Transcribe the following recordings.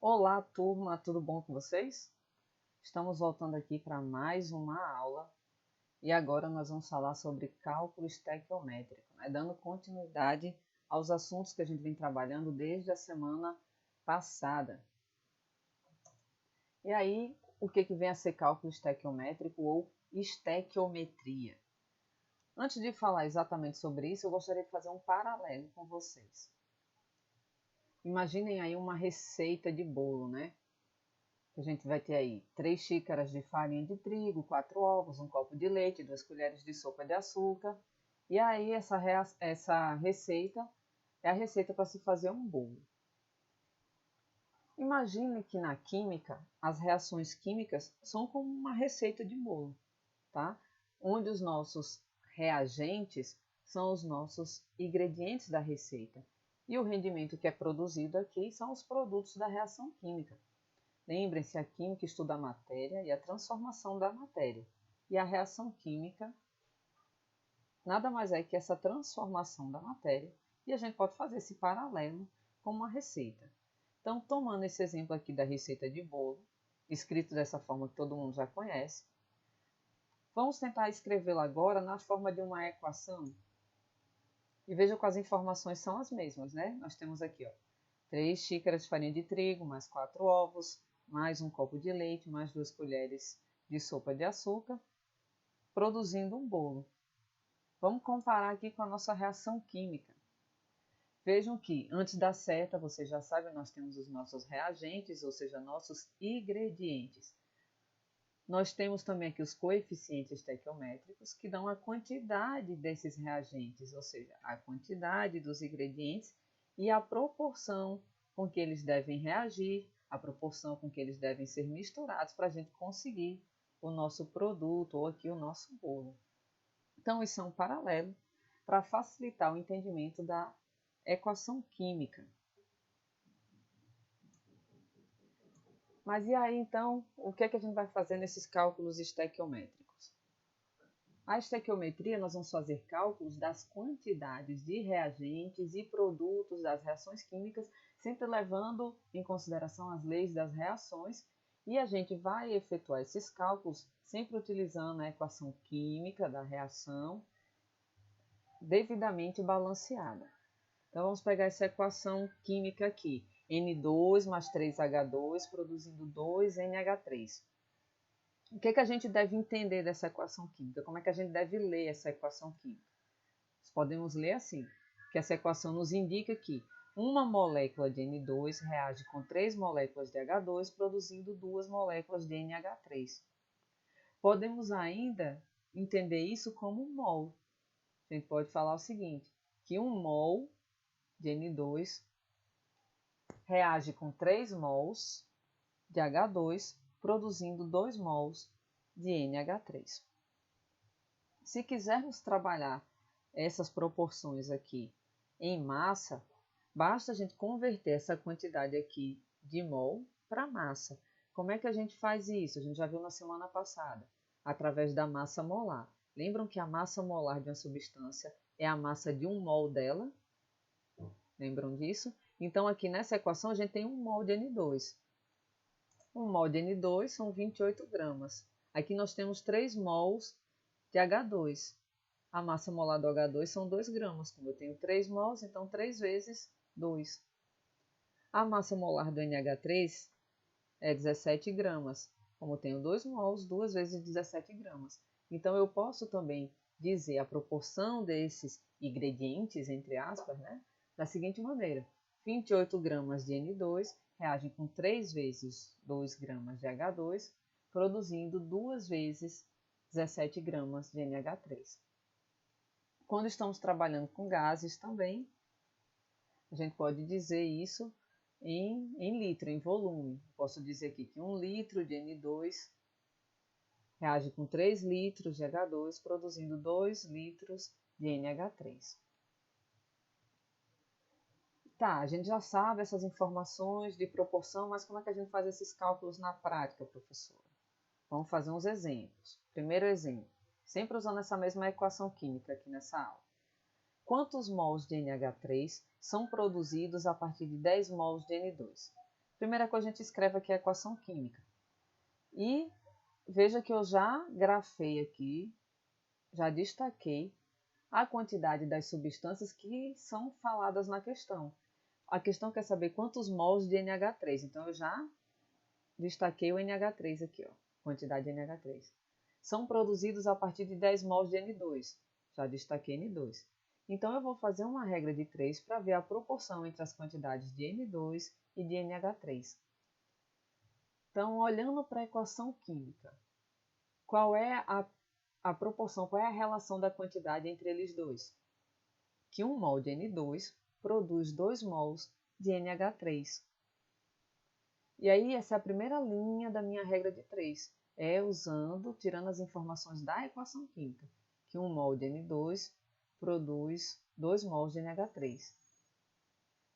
Olá, turma, tudo bom com vocês? Estamos voltando aqui para mais uma aula e agora nós vamos falar sobre cálculo estequiométrico, dando continuidade aos assuntos que a gente vem trabalhando desde a semana passada. E aí, o que vem a ser cálculo estequiométrico ou estequiometria? Antes de falar exatamente sobre isso, eu gostaria de fazer um paralelo com vocês. Imaginem aí uma receita de bolo, né? A gente vai ter aí 3 xícaras de farinha de trigo, 4 ovos, um copo de leite, 2 colheres de sopa de açúcar. E aí essa receita é a receita para se fazer um bolo. Imagine que na química, as reações químicas são como uma receita de bolo, tá? Onde os nossos reagentes são os nossos ingredientes da receita. E o rendimento que é produzido aqui são os produtos da reação química. Lembrem-se, a química estuda a matéria e a transformação da matéria. E a reação química nada mais é que essa transformação da matéria. E a gente pode fazer esse paralelo com uma receita. Então, tomando esse exemplo aqui da receita de bolo, escrito dessa forma que todo mundo já conhece, vamos tentar escrevê-la agora na forma de uma equação. E veja que as informações são as mesmas, né? Nós temos aqui, 3 xícaras de farinha de trigo, mais 4 ovos, mais um copo de leite, mais 2 colheres de sopa de açúcar, produzindo um bolo. Vamos comparar aqui com a nossa reação química. Vejam que, antes da seta, você já sabe, nós temos os nossos reagentes, ou seja, nossos ingredientes. Nós temos também aqui os coeficientes estequiométricos, que dão a quantidade desses reagentes, ou seja, a quantidade dos ingredientes e a proporção com que eles devem reagir, a proporção com que eles devem ser misturados para a gente conseguir o nosso produto ou aqui o nosso bolo. Então, isso é um paralelo para facilitar o entendimento da equação química. Mas e aí, então, o que é que a gente vai fazer nesses cálculos estequiométricos? A estequiometria, nós vamos fazer cálculos das quantidades de reagentes e produtos das reações químicas, sempre levando em consideração as leis das reações, e a gente vai efetuar esses cálculos sempre utilizando a equação química da reação devidamente balanceada. Então, vamos pegar essa equação química aqui. N2 mais 3H2 produzindo 2NH3. O que a gente deve entender dessa equação química? Como é que a gente deve ler essa equação química? Podemos ler assim, que essa equação nos indica que uma molécula de N2 reage com 3 moléculas de H2, produzindo 2 moléculas de NH3. Podemos ainda entender isso como um mol. A gente pode falar o seguinte, que um mol de N2 reage com 3 mols de H2, produzindo 2 mols de NH3. Se quisermos trabalhar essas proporções aqui em massa, basta a gente converter essa quantidade aqui de mol para massa. Como é que a gente faz isso? A gente já viu na semana passada, através da massa molar. Lembram que a massa molar de uma substância é a massa de um mol dela? Lembram disso? Então, aqui nessa equação, a gente tem 1 mol de N2. 1 mol de N2 são 28 gramas. Aqui nós temos 3 mols de H2. A massa molar do H2 são 2 gramas. Como eu tenho 3 mols, então 3 vezes 2. A massa molar do NH3 é 17 gramas. Como eu tenho 2 mols, 2 vezes 17 gramas. Então, eu posso também dizer a proporção desses ingredientes, entre aspas, da seguinte maneira. 28 gramas de N2 reagem com 3 vezes 2 gramas de H2, produzindo 2 vezes 17 gramas de NH3. Quando estamos trabalhando com gases também, a gente pode dizer isso em litro, em volume. Posso dizer aqui que 1 litro de N2 reage com 3 litros de H2, produzindo 2 litros de NH3. Tá, a gente já sabe essas informações de proporção, mas como é que a gente faz esses cálculos na prática, professora? Vamos fazer uns exemplos. Primeiro exemplo, sempre usando essa mesma equação química aqui nessa aula. Quantos mols de NH3 são produzidos a partir de 10 mols de N2? Primeira coisa, a gente escreve aqui a equação química. E veja que eu já grafei aqui, já destaquei a quantidade das substâncias que são faladas na questão. A questão quer saber quantos mols de NH3. Então, eu já destaquei o NH3 aqui, ó, quantidade de NH3. São produzidos a partir de 10 mols de N2. Já destaquei N2. Então, eu vou fazer uma regra de 3 para ver a proporção entre as quantidades de N2 e de NH3. Então, olhando para a equação química, qual é a proporção, qual é a relação da quantidade entre eles dois? Que 1 mol de N2 produz 2 mols de NH3. E aí, essa é a primeira linha da minha regra de 3. Tirando as informações da equação química, que 1 mol de N2 produz 2 mols de NH3.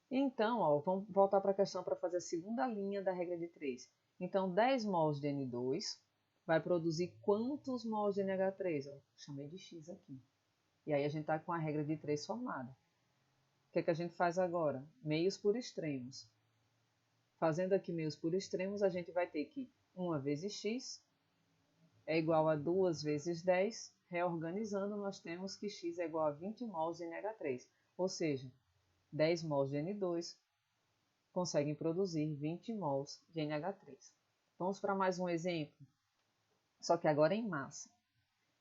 Então, ó, vamos voltar para a questão para fazer a segunda linha da regra de 3. Então, 10 mols de N2 vai produzir quantos mols de NH3? Ó, chamei de X aqui. E aí a gente está com a regra de 3 formada. O que é que a gente faz agora? Meios por extremos. Fazendo aqui meios por extremos, a gente vai ter que 1 vezes x é igual a 2 vezes 10. Reorganizando, nós temos que x é igual a 20 mols de NH3. Ou seja, 10 mols de N2 conseguem produzir 20 mols de NH3. Vamos para mais um exemplo, só que agora em massa.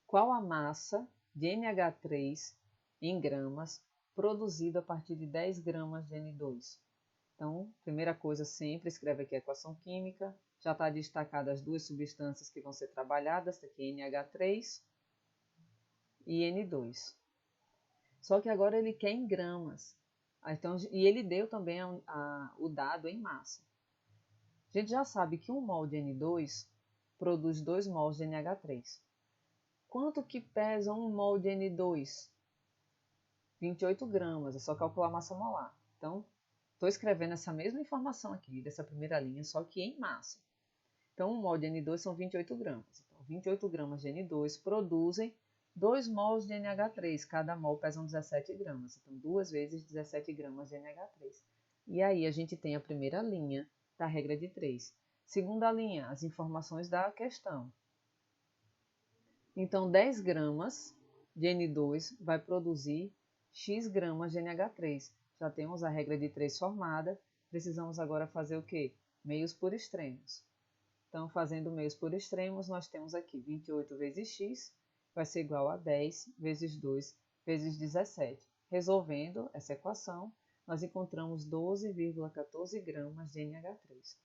Qual a massa de NH3 em gramas produzida a partir de 10 gramas de N2? Então, primeira coisa, sempre escreve aqui a equação química. Já está destacada as duas substâncias que vão ser trabalhadas, aqui NH3 e N2. Só que agora ele quer em gramas. Então, e ele deu também o dado em massa. A gente já sabe que 1 mol de N2 produz 2 mols de NH3. Quanto que pesa 1 mol de N2? 28 gramas, é só calcular a massa molar. Então, estou escrevendo essa mesma informação aqui, dessa primeira linha, só que em massa. Então, 1 mol de N2 são 28 gramas. Então, 28 gramas de N2 produzem 2 mols de NH3. Cada mol pesa 17 gramas. Então, 2 vezes 17 gramas de NH3. E aí, a gente tem a primeira linha da regra de 3. Segunda linha, as informações da questão. Então, 10 gramas de N2 vai produzir X gramas de NH3. Já temos a regra de 3 formada. Precisamos agora fazer o quê? Meios por extremos. Então, fazendo meios por extremos, nós temos aqui 28 vezes x vai ser igual a 10 vezes 2 vezes 17. Resolvendo essa equação, nós encontramos 12,14 gramas de NH3.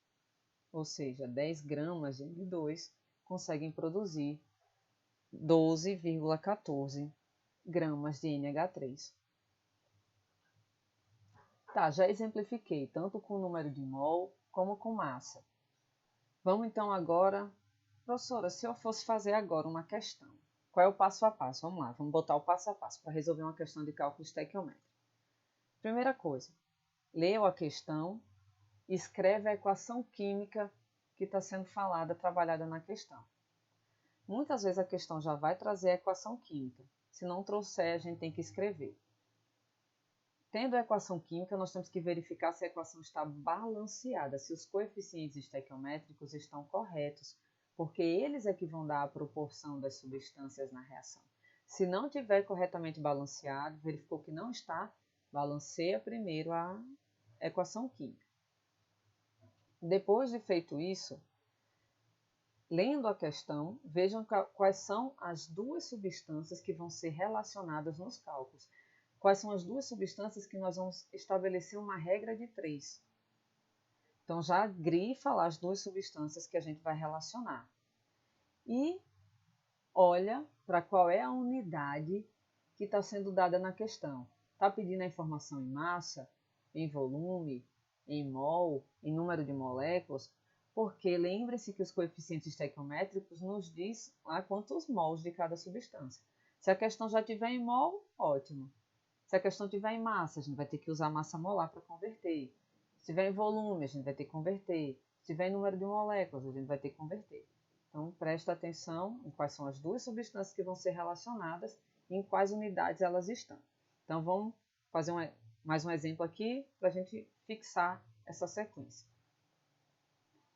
Ou seja, 10 gramas de N2 conseguem produzir 12,14 gramas de NH3. Tá, já exemplifiquei tanto com o número de mol como com massa. Vamos então agora, professora, se eu fosse fazer agora uma questão, qual é o passo a passo? Vamos lá, vamos botar o passo a passo para resolver uma questão de cálculo estequiométrico. Primeira coisa, leu a questão, escreve a equação química que está sendo falada, trabalhada na questão. Muitas vezes a questão já vai trazer a equação química. Se não trouxer, a gente tem que escrever. Tendo a equação química, nós temos que verificar se a equação está balanceada, se os coeficientes estequiométricos estão corretos, porque eles é que vão dar a proporção das substâncias na reação. Se não estiver corretamente balanceado, verificou que não está, balanceia primeiro a equação química. Depois de feito isso, lendo a questão, vejam quais são as duas substâncias que vão ser relacionadas nos cálculos. Quais são as duas substâncias que nós vamos estabelecer uma regra de 3. Então, já grifa lá as duas substâncias que a gente vai relacionar. E olha para qual é a unidade que está sendo dada na questão. Está pedindo a informação em massa, em volume, em mol, em número de moléculas, porque lembre-se que os coeficientes estequiométricos nos diz lá quantos mols de cada substância. Se a questão já tiver em mol, ótimo. Se a questão tiver em massa, a gente vai ter que usar massa molar para converter. Se tiver em volume, a gente vai ter que converter. Se tiver em número de moléculas, a gente vai ter que converter. Então, presta atenção em quais são as duas substâncias que vão ser relacionadas e em quais unidades elas estão. Então, vamos fazer mais um exemplo aqui para a gente fixar essa sequência.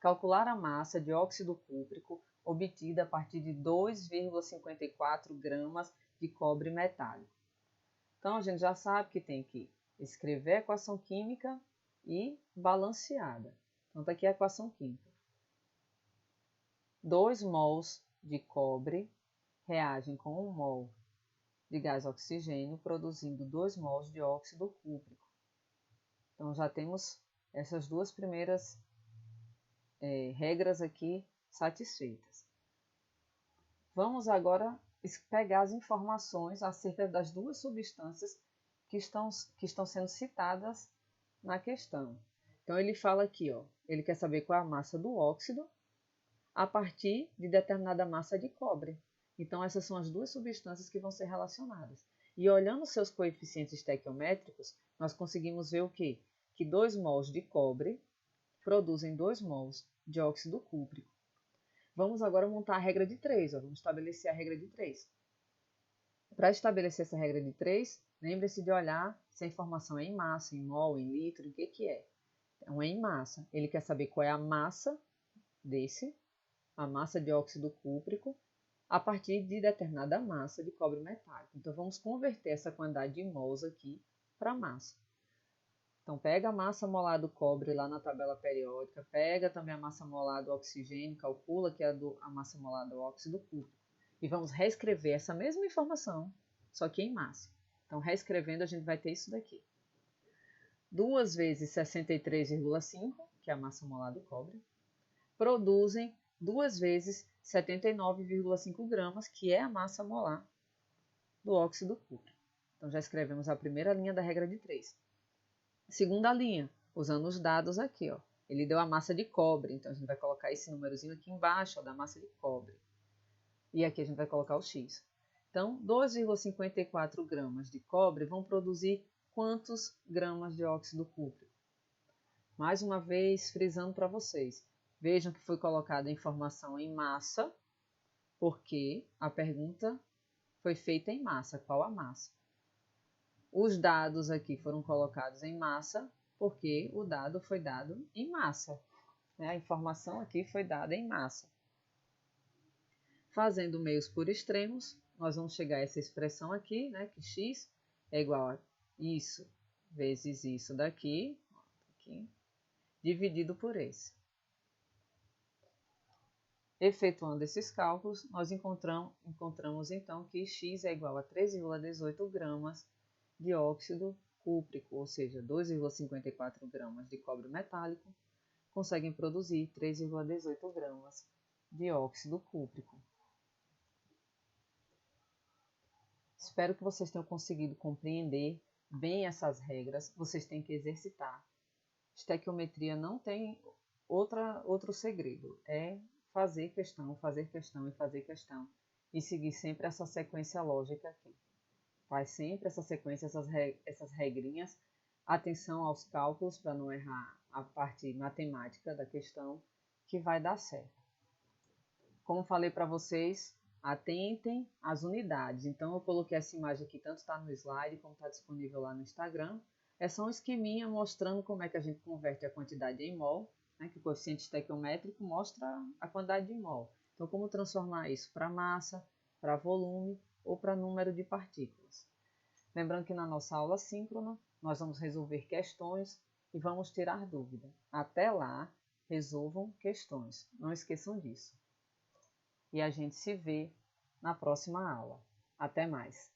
Calcular a massa de óxido cúprico obtida a partir de 2,54 gramas de cobre metálico. Então, a gente já sabe que tem que escrever a equação química e balanceada. Então, está aqui a equação química. 2 mols de cobre reagem com 1 mol de gás oxigênio, produzindo 2 mols de óxido cúprico. Então, já temos essas duas primeiras regras aqui satisfeitas. Vamos agora pegar as informações acerca das duas substâncias que estão sendo citadas na questão. Então, ele fala aqui, ó, ele quer saber qual é a massa do óxido a partir de determinada massa de cobre. Então, essas são as duas substâncias que vão ser relacionadas. E olhando seus coeficientes estequiométricos, nós conseguimos ver o quê? Que 2 mols de cobre produzem 2 mols de óxido cúprico. Vamos agora montar a regra de 3. Vamos estabelecer a regra de 3. Para estabelecer essa regra de 3, lembre-se de olhar se a informação é em massa, em mol, em litro, o que é. Então, é em massa. Ele quer saber qual é a massa a massa de óxido cúprico, a partir de determinada massa de cobre metálico. Então, vamos converter essa quantidade de mols aqui para massa. Então, pega a massa molar do cobre lá na tabela periódica, pega também a massa molar do oxigênio, calcula que é a massa molar do óxido cúprico. E vamos reescrever essa mesma informação, só que em massa. Então, reescrevendo, a gente vai ter isso daqui. 2 vezes 63,5, que é a massa molar do cobre, produzem 2 vezes 79,5 gramas, que é a massa molar do óxido cúprico. Então, já escrevemos a primeira linha da regra de 3. Segunda linha, usando os dados aqui, ó. Ele deu a massa de cobre, então a gente vai colocar esse númerozinho aqui embaixo, ó, da massa de cobre. E aqui a gente vai colocar o X. Então, 2,54 gramas de cobre vão produzir quantos gramas de óxido cúprico? Mais uma vez, frisando para vocês. Vejam que foi colocada a informação em massa, porque a pergunta foi feita em massa. Qual a massa? Os dados aqui foram colocados em massa, porque o dado foi dado em massa. A informação aqui foi dada em massa. Fazendo meios por extremos, nós vamos chegar a essa expressão aqui, né, que x é igual a isso vezes isso daqui, dividido por esse. Efetuando esses cálculos, nós encontramos então que x é igual a 3,18 gramas de óxido cúprico, ou seja, 2,54 gramas de cobre metálico, conseguem produzir 3,18 gramas de óxido cúprico. Espero que vocês tenham conseguido compreender bem essas regras. Vocês têm que exercitar. Estequiometria não tem outro segredo. É fazer questão e fazer questão. E seguir sempre essa sequência lógica aqui. Faz sempre essa sequência, essas regrinhas. Atenção aos cálculos para não errar a parte matemática da questão, que vai dar certo. Como falei para vocês, atentem às unidades. Então, eu coloquei essa imagem aqui, tanto está no slide como está disponível lá no Instagram. É só um esqueminha mostrando como é que a gente converte a quantidade em mol, né, que o coeficiente estequiométrico mostra a quantidade de mol. Então, como transformar isso para massa, para volume ou para número de partículas. Lembrando que na nossa aula síncrona, nós vamos resolver questões e vamos tirar dúvida. Até lá, resolvam questões. Não esqueçam disso. E a gente se vê na próxima aula. Até mais!